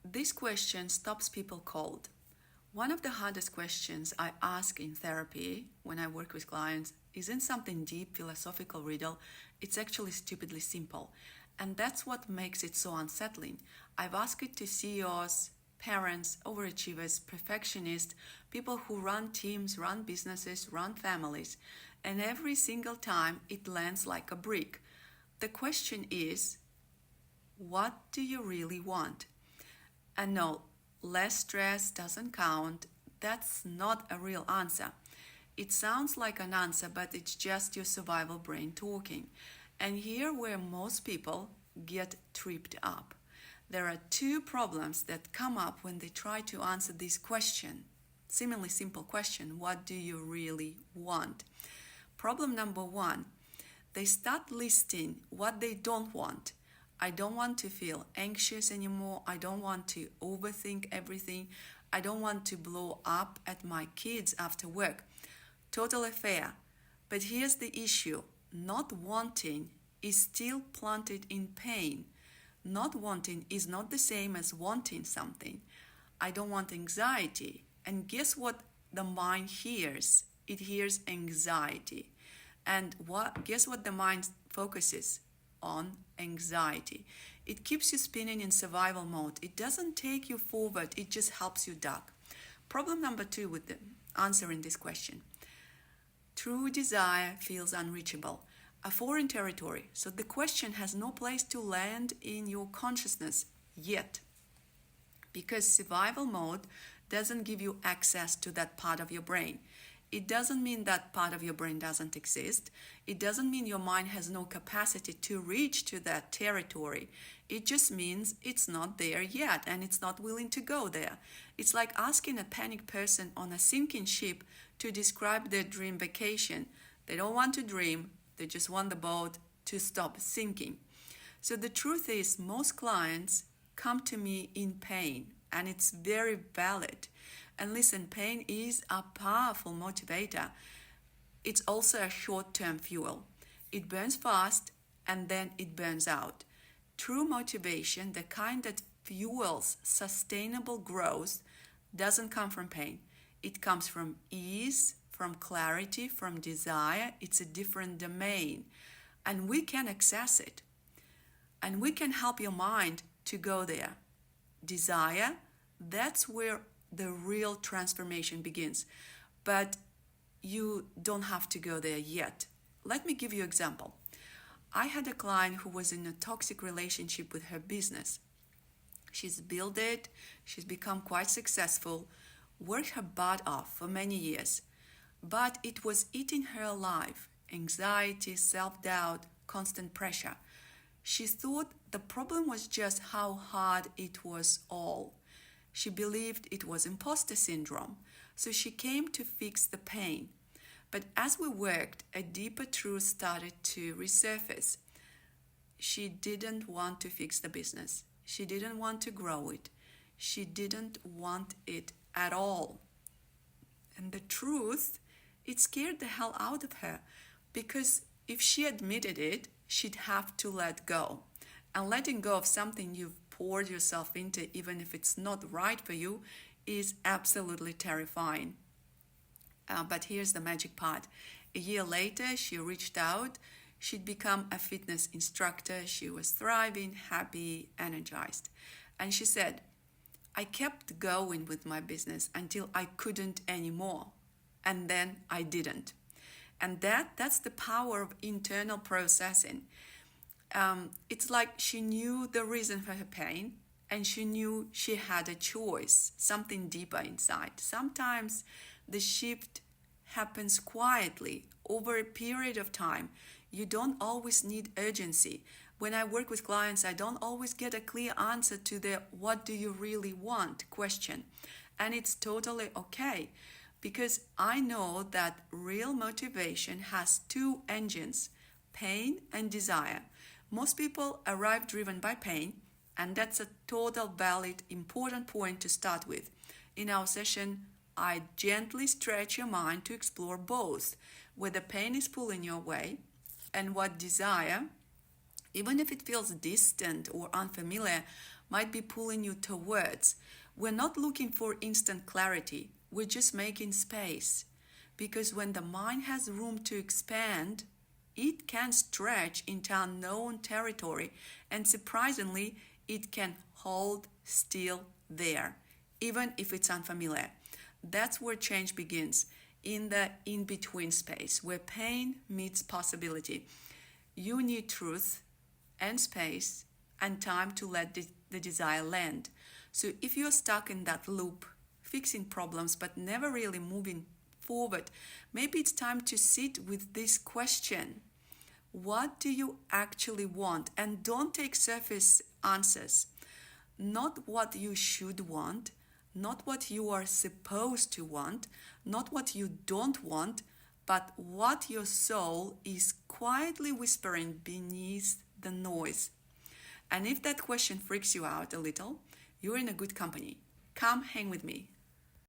This question stops people cold. One of the hardest questions I ask in therapy when I work with clients isn't something deep, philosophical riddle. It's actually stupidly simple. And that's what makes it so unsettling. I've asked it to CEOs, parents, overachievers, perfectionists, people who run teams, run businesses, run families. And every single time it lands like a brick. The question is, what do you really want? And no, less stress doesn't count. That's not a real answer. It sounds like an answer, but it's just your survival brain talking. And here where most people get tripped up. There are two problems that come up when they try to answer this question. Seemingly simple question, what do you really want? Problem number one, they start listing what they don't want. I don't want to feel anxious anymore. I don't want to overthink everything. I don't want to blow up at my kids after work. Totally fair. But here's the issue. Not wanting is still planted in pain. Not wanting is not the same as wanting something. I don't want anxiety. And guess what the mind hears? It hears anxiety. And guess what the mind focuses on? Anxiety. It keeps you spinning in survival mode. It doesn't take you forward, it just helps you duck. Problem number two with the answering this question. True desire feels unreachable, a foreign territory, so the question has no place to land in your consciousness yet. Because survival mode doesn't give you access to that part of your brain. It doesn't mean that part of your brain doesn't exist. It doesn't mean your mind has no capacity to reach to that territory. It just means it's not there yet and it's not willing to go there. It's like asking a panicked person on a sinking ship to describe their dream vacation. They don't want to dream, they just want the boat to stop sinking. So the truth is, most clients come to me in pain, and it's very valid. And listen, pain is a powerful motivator. It's also a short-term fuel. It burns fast and then it burns out. True motivation, the kind that fuels sustainable growth, doesn't come from pain. It comes from ease, from clarity, from desire. It's a different domain. And we can access it. And we can help your mind to go there. Desire, that's where the real transformation begins. But you don't have to go there yet. Let me give you an example. I had a client who was in a toxic relationship with her business. She's built it, she's become quite successful, worked her butt off for many years. But it was eating her alive. Anxiety, self-doubt, constant pressure. She thought the problem was just how hard it was all. She believed it was imposter syndrome, so she came to fix the pain. But as we worked, a deeper truth started to resurface. She didn't want to fix the business. She didn't want to grow it. She didn't want it at all. And the truth, it scared the hell out of her, because if she admitted it, she'd have to let go. And letting go of something you've poured yourself into, even if it's not right for you, is absolutely terrifying. But here's the magic part. A year later, she reached out. She'd become a fitness instructor. She was thriving, happy, energized. And she said, I kept going with my business until I couldn't anymore. And then I didn't. And that's the power of internal processing. It's like she knew the reason for her pain, and she knew she had a choice, something deeper inside. Sometimes the shift happens quietly over a period of time. You don't always need urgency. When I work with clients, I don't always get a clear answer to the what do you really want question. And it's totally okay, because I know that real motivation has two engines, pain and desire. Most people arrive driven by pain, and that's a total valid, important point to start with. In our session, I gently stretch your mind to explore both, where the pain is pulling your way and what desire, even if it feels distant or unfamiliar, might be pulling you towards. We're not looking for instant clarity, we're just making space. Because when the mind has room to expand, it can stretch into unknown territory, and surprisingly, it can hold still there, even if it's unfamiliar. That's where change begins, in the in-between space, where pain meets possibility. You need truth and space and time to let the desire land. So if you're stuck in that loop, fixing problems but never really moving forward, maybe it's time to sit with this question. What do you actually want? And don't take surface answers. Not what you should want, not what you are supposed to want, not what you don't want, but what your soul is quietly whispering beneath the noise. And if that question freaks you out a little, you're in a good company. Come hang with me.